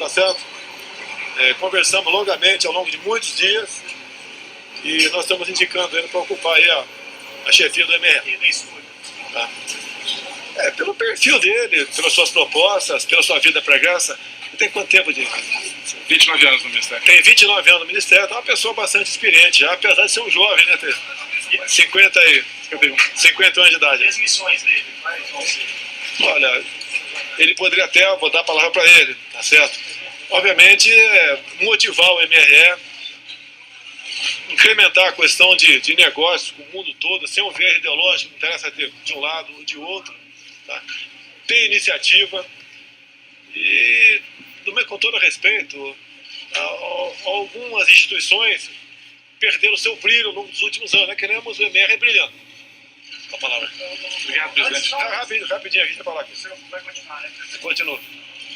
Tá certo? Conversamos longamente ao longo de muitos dias e nós estamos indicando ele para ocupar aí a chefia do MRE. Tá? Pelo perfil dele, pelas suas propostas, pela sua vida pregressa. Tem quanto tempo de... 29 anos no Ministério. Tem 29 anos no Ministério, então é uma pessoa bastante experiente já, apesar de ser um jovem, né? Ter 50 anos de idade. E as missões dele? Olha, ele poderia até, vou dar a palavra para ele, tá certo? Obviamente, motivar o MRE, incrementar a questão de negócios com o mundo todo, sem um viés ideológico, não interessa ter de um lado ou de outro, tá? Ter iniciativa e, com todo respeito, algumas instituições perderam seu brilho ao longo dos últimos anos. Nós queremos o MRE brilhando. A palavra. Obrigado, presidente. Rapidinho, a gente vai falar aqui. O senhor vai continuar, né, presidente? Continua.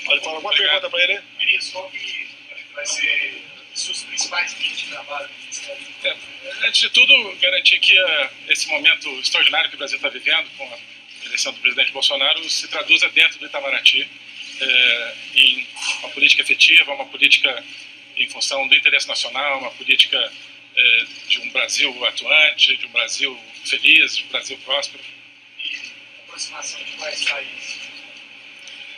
Pode falar alguma pergunta para ele? Ministro, qual que vai ser os seus principais linhas de trabalho do Ministério? Antes de tudo, garantir que esse momento extraordinário que o Brasil está vivendo, com a eleição do presidente Bolsonaro, se traduza dentro do Itamaraty em uma política efetiva, uma política em função do interesse nacional, uma política de um Brasil atuante, de um Brasil feliz, de um Brasil próspero. E a aproximação de quais países?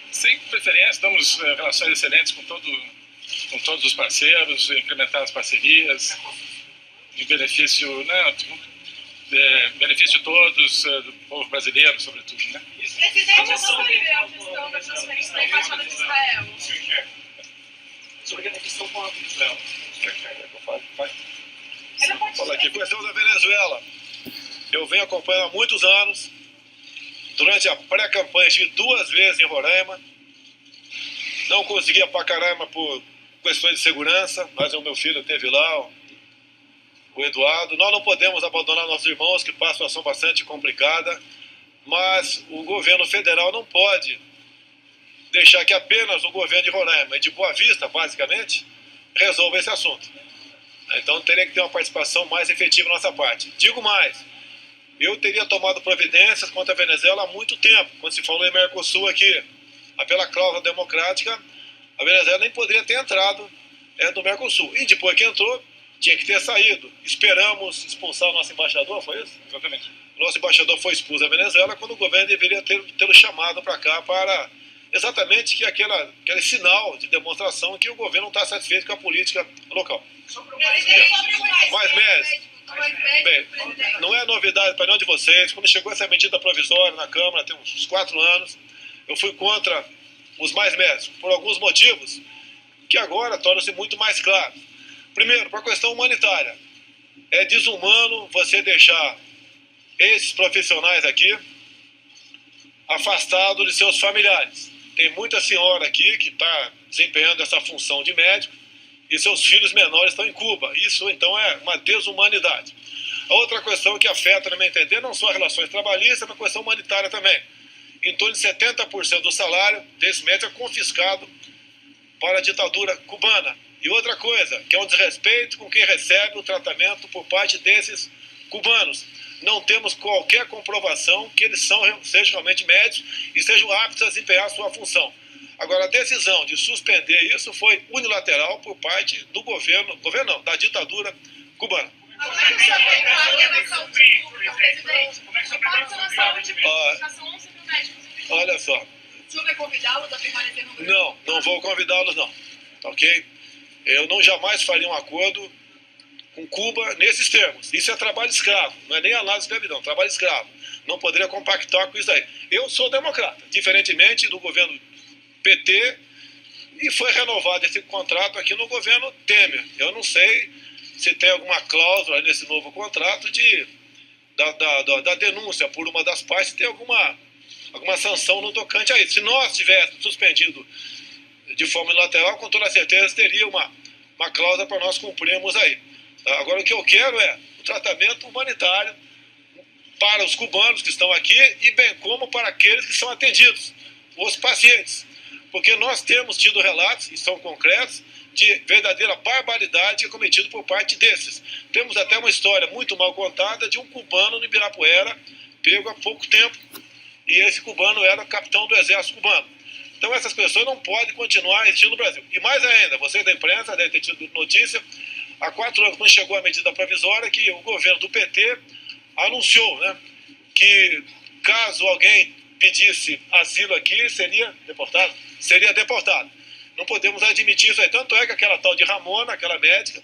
Sem preferência, damos relações excelentes com todos os parceiros, incrementar as parcerias, em benefício, benefício de todos, do povo brasileiro, sobretudo, né? Presidente, eu vou viver a questão da transferência da Embaixada de Israel. Sobre a questão com a Venezuela. Fala aqui, questão da Venezuela. Eu venho acompanhando há muitos anos. Durante a pré-campanha estive 2 vezes em Roraima. Não consegui ir para Caraima por questões de segurança, mas o meu filho esteve lá, o Eduardo. Nós não podemos abandonar nossos irmãos que passam uma situação bastante complicada, mas o governo federal não pode deixar que apenas o governo de Roraima e de Boa Vista, basicamente, resolva esse assunto. Então teria que ter uma participação mais efetiva da nossa parte. Digo mais, eu teria tomado providências contra a Venezuela há muito tempo, quando se falou em Mercosul aqui. Pela cláusula democrática, a Venezuela nem poderia ter entrado no Mercosul. E depois que entrou, tinha que ter saído. Esperamos expulsar o nosso embaixador, foi isso? Exatamente. O nosso embaixador foi expulso da Venezuela quando o governo deveria tê-lo chamado para cá para exatamente que aquele sinal de demonstração que o governo não está satisfeito com a política local. Mais médicos. Bem, não é novidade para nenhum de vocês. Quando chegou essa medida provisória na Câmara, tem uns 4 anos, eu fui contra os mais médicos, por alguns motivos que agora tornam-se muito mais claros. Primeiro, para a questão humanitária. É desumano você deixar esses profissionais aqui afastados de seus familiares. Tem muita senhora aqui que está desempenhando essa função de médico e seus filhos menores estão em Cuba. Isso, então, é uma desumanidade. A outra questão que afeta, na minha entender, não só as relações trabalhistas, mas a questão humanitária também. Em torno de 70% do salário desse médico é confiscado para a ditadura cubana. E outra coisa, que é um desrespeito com quem recebe o tratamento por parte desses cubanos. Não temos qualquer comprovação que eles sejam realmente médicos e sejam aptos a desempenhar a sua função. Agora, a decisão de suspender isso foi unilateral por parte do governo não, da ditadura cubana. Como é que você apoia a relação pública, presidente? Impacto na saúde pública, são 11 mil médicos. Olha só. O senhor vai convidá-los a permanecer no Brasil? Não vou convidá-los não, tá ok? Eu não jamais faria um acordo com Cuba nesses termos. Isso é trabalho escravo, não é nem análise de escravidão, trabalho escravo. Não poderia compactar com isso aí. Eu sou democrata, diferentemente do governo PT, e foi renovado esse contrato aqui no governo Temer. Eu não sei se tem alguma cláusula nesse novo contrato da denúncia por uma das partes, se tem alguma sanção no tocante a isso. Se nós tivéssemos suspendido de forma unilateral, com toda certeza teria uma cláusula para nós cumprirmos aí. Agora, o que eu quero é o tratamento humanitário para os cubanos que estão aqui e bem como para aqueles que são atendidos, os pacientes. Porque nós temos tido relatos, e são concretos, de verdadeira barbaridade que é cometido por parte desses. Temos até uma história muito mal contada de um cubano no Ibirapuera, pego há pouco tempo, e esse cubano era capitão do exército cubano. Então essas pessoas não podem continuar existindo no Brasil. E mais ainda, vocês da imprensa devem ter tido notícia, há 4 anos, quando chegou a medida provisória, que o governo do PT anunciou, né, que caso alguém pedisse asilo aqui, seria deportado. Seria deportado. Não podemos admitir isso aí. Tanto é que aquela tal de Ramona, aquela médica,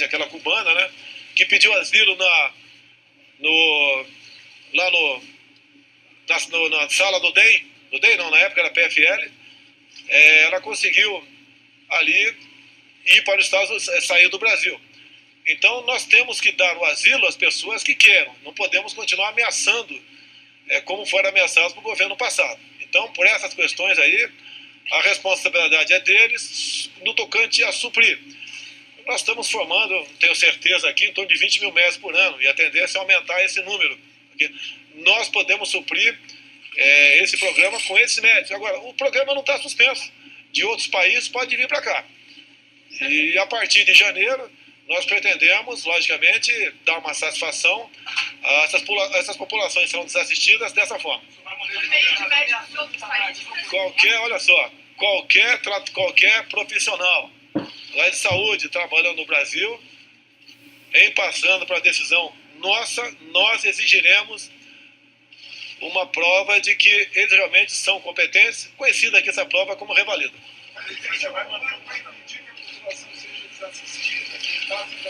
aquela cubana, né, que pediu asilo lá na sala do DEM, não, na época era PFL, ela conseguiu ali ir para os Estados Unidos, sair do Brasil. Então nós temos que dar o asilo às pessoas que queiram, não podemos continuar ameaçando como foram ameaçados no governo passado. Então, por essas questões aí, a responsabilidade é deles no tocante a suprir. Nós estamos formando, tenho certeza aqui, em torno de 20 mil médicos por ano, e a tendência é aumentar esse número. Porque nós podemos suprir esse programa com esses médicos. Agora, o programa não está suspenso. De outros países pode vir para cá. E a partir de janeiro, nós pretendemos, logicamente, dar uma satisfação a essas populações que serão desassistidas dessa forma. Olha só, qualquer profissional lá de saúde trabalhando no Brasil, em passando para a decisão nossa, nós exigiremos uma prova de que eles realmente são competentes, conhecida aqui essa prova como revalida.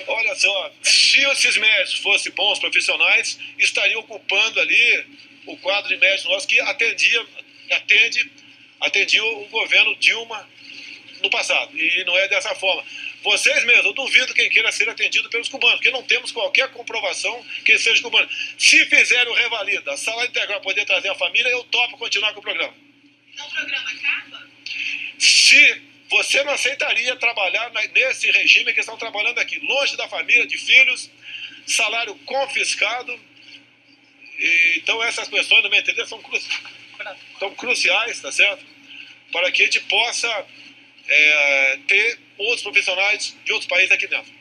Olha só, se esses médicos fossem bons profissionais, estariam ocupando ali o quadro de médicos nossos que atendia o governo Dilma no passado. E não é dessa forma. Vocês mesmos, eu duvido quem queira ser atendido pelos cubanos, porque não temos qualquer comprovação que eles sejam cubanos. Se fizerem o revalida, salário integral, poder trazer a família, eu topo continuar com o programa. Então o programa acaba? Se você não aceitaria trabalhar nesse regime que estão trabalhando aqui, longe da família, de filhos, salário confiscado. Então essas questões, no meu entender, são cruciais, tá certo? Para que a gente possa ter outros profissionais de outros países aqui dentro.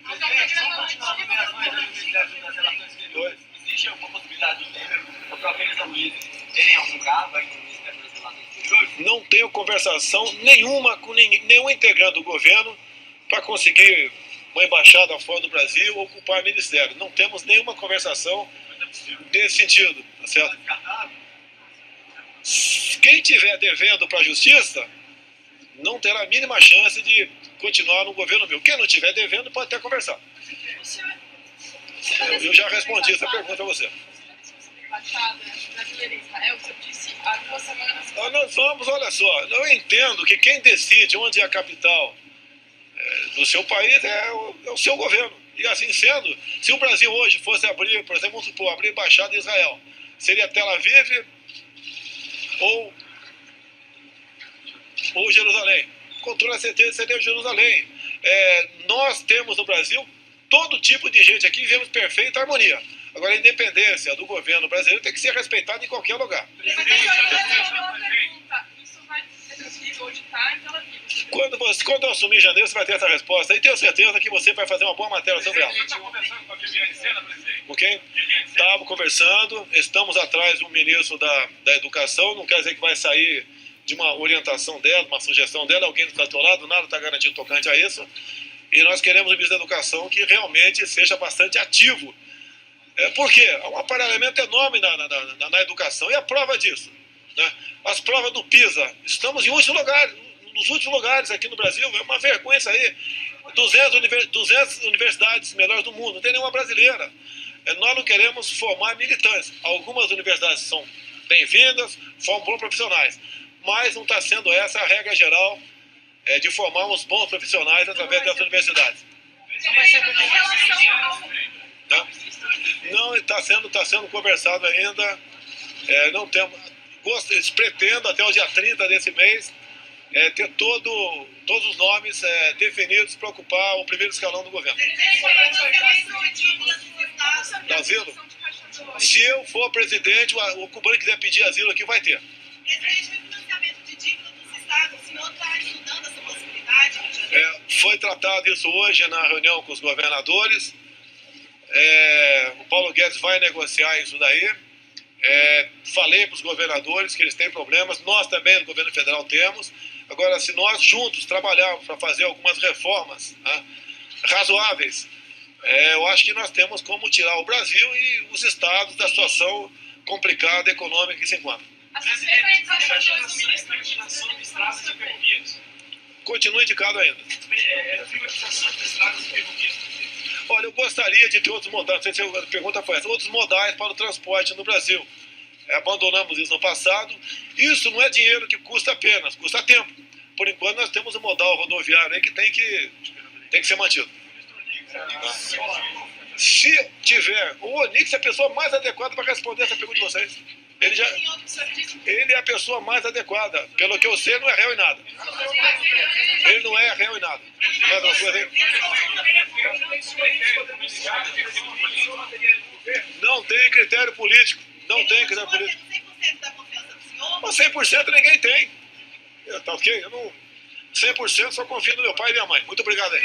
Existe alguma possibilidade de o próprio Elisa Luiz terem algum cargo aí no Ministério das Relações Exteriores? Não tenho conversação nenhuma com nenhum integrante do governo para conseguir uma embaixada fora do Brasil ou ocupar ministério. Não temos nenhuma conversação nesse sentido, tá certo? Quem estiver devendo para a justiça não terá a mínima chance de continuar no governo meu. Quem não estiver devendo pode até conversar. Eu já respondi essa pergunta a você. Nós vamos, olha só, eu entendo que quem decide onde é a capital do seu país é o seu governo. E assim sendo, se o Brasil hoje fosse abrir, por exemplo, vamos supor, abrir embaixada em Israel, seria Tel Aviv ou Jerusalém. Com toda certeza seria Jerusalém. Nós temos no Brasil todo tipo de gente aqui, vivemos perfeita harmonia. Agora, a independência do governo brasileiro tem que ser respeitada em qualquer lugar. Isso vai ser transferido onde está em Tel Aviv. Quando eu assumir em janeiro, você vai ter essa resposta. E tenho certeza que você vai fazer uma boa matéria sobre ela. Você está conversando com a Viviane Sena, presidente? Com quem? Estava conversando, estamos atrás do ministro da Educação, não quer dizer que vai sair de uma orientação dela, uma sugestão dela, alguém do seu lado, nada está garantido tocante a isso. E nós queremos um ministro da Educação que realmente seja bastante ativo. Por quê? Há um aparelhamento enorme na educação. E a prova disso, né? As provas do PISA, estamos em último lugar, nos últimos lugares aqui no Brasil, é uma vergonha isso aí. 200 universidades melhores do mundo, não tem nenhuma brasileira. Nós não queremos formar militantes. Algumas universidades são bem-vindas, formam bons profissionais, mas não está sendo essa a regra geral de formarmos bons profissionais através dessas universidades. Não, está sendo conversado ainda. Não temos. Pretendo até o dia 30 desse mês ter todos os nomes definidos para ocupar o primeiro escalão do governo. Da asilo? Se eu for presidente, o cubano que quiser pedir asilo aqui vai ter. Foi tratado isso hoje na reunião com os governadores. O Paulo Guedes vai negociar isso daí. Falei para os governadores que eles têm problemas, nós também no governo federal temos. Agora, se nós juntos trabalharmos para fazer algumas reformas, né, razoáveis, eu acho que nós temos como tirar o Brasil e os estados da situação complicada econômica que se encontra. Continua indicado ainda. Olha, eu gostaria de ter outros modais, não sei se a pergunta foi essa, outros modais para o transporte no Brasil. Abandonamos isso no passado. Isso não é dinheiro que custa apenas, custa tempo. Por enquanto nós temos um modal rodoviário aí que tem que ser mantido. Se tiver, o Onix é a pessoa mais adequada para responder essa pergunta de vocês. Ele é a pessoa mais adequada. Pelo que eu sei, não é réu em nada. Ele não é réu em nada. Mais uma coisa aí? Não tem critério político. Não tem critério político. 100% da confiança do senhor? Mas 100% ninguém tem. Tá ok? Eu não... 100% só confio no meu pai e minha mãe. Muito obrigado aí.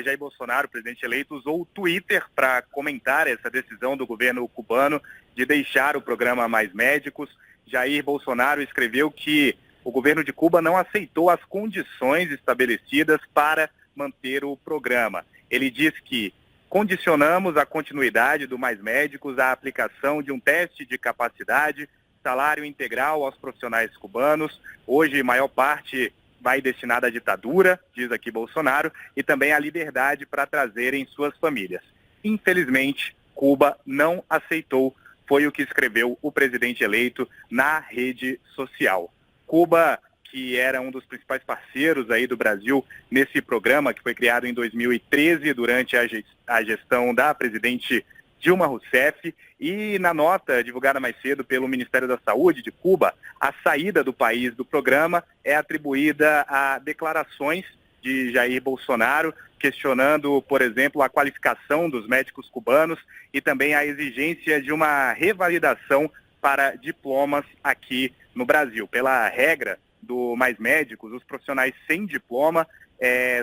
Jair Bolsonaro, presidente eleito, usou o Twitter para comentar essa decisão do governo cubano de deixar o programa Mais Médicos. Jair Bolsonaro escreveu que o governo de Cuba não aceitou as condições estabelecidas para manter o programa. Ele diz que condicionamos a continuidade do Mais Médicos à aplicação de um teste de capacidade, salário integral aos profissionais cubanos. Hoje, a maior parte vai destinada à ditadura, diz aqui Bolsonaro, e também à liberdade para trazerem suas famílias. Infelizmente, Cuba não aceitou, foi o que escreveu o presidente eleito na rede social. Cuba, que era um dos principais parceiros aí do Brasil nesse programa, que foi criado em 2013 durante a gestão da presidente Dilma Rousseff, e na nota divulgada mais cedo pelo Ministério da Saúde de Cuba, a saída do país do programa é atribuída a declarações de Jair Bolsonaro, questionando, por exemplo, a qualificação dos médicos cubanos e também a exigência de uma revalidação para diplomas aqui no Brasil. Pela regra do Mais Médicos, os profissionais sem diploma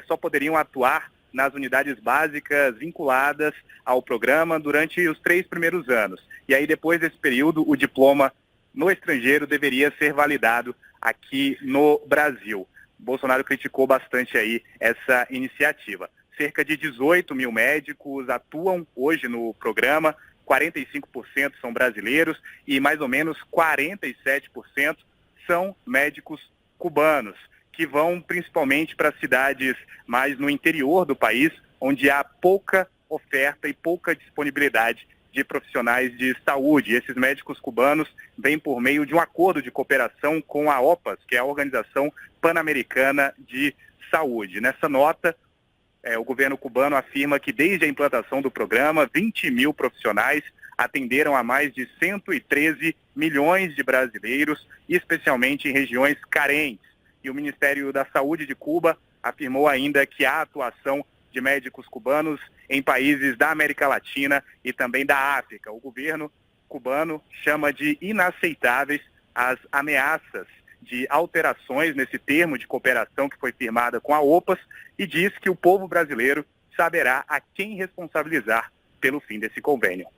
só poderiam atuar nas unidades básicas vinculadas ao programa durante os 3 primeiros anos. E aí, depois desse período, o diploma no estrangeiro deveria ser validado aqui no Brasil. Bolsonaro criticou bastante aí essa iniciativa. Cerca de 18 mil médicos atuam hoje no programa, 45% são brasileiros e mais ou menos 47% são médicos cubanos, que vão principalmente para cidades mais no interior do país, onde há pouca oferta e pouca disponibilidade de profissionais de saúde. Esses médicos cubanos vêm por meio de um acordo de cooperação com a OPAS, que é a Organização Pan-Americana de Saúde. Nessa nota, o governo cubano afirma que desde a implantação do programa, 20 mil profissionais atenderam a mais de 113 milhões de brasileiros, especialmente em regiões carentes. E o Ministério da Saúde de Cuba afirmou ainda que há atuação de médicos cubanos em países da América Latina e também da África. O governo cubano chama de inaceitáveis as ameaças de alterações nesse termo de cooperação que foi firmada com a OPAS e diz que o povo brasileiro saberá a quem responsabilizar pelo fim desse convênio.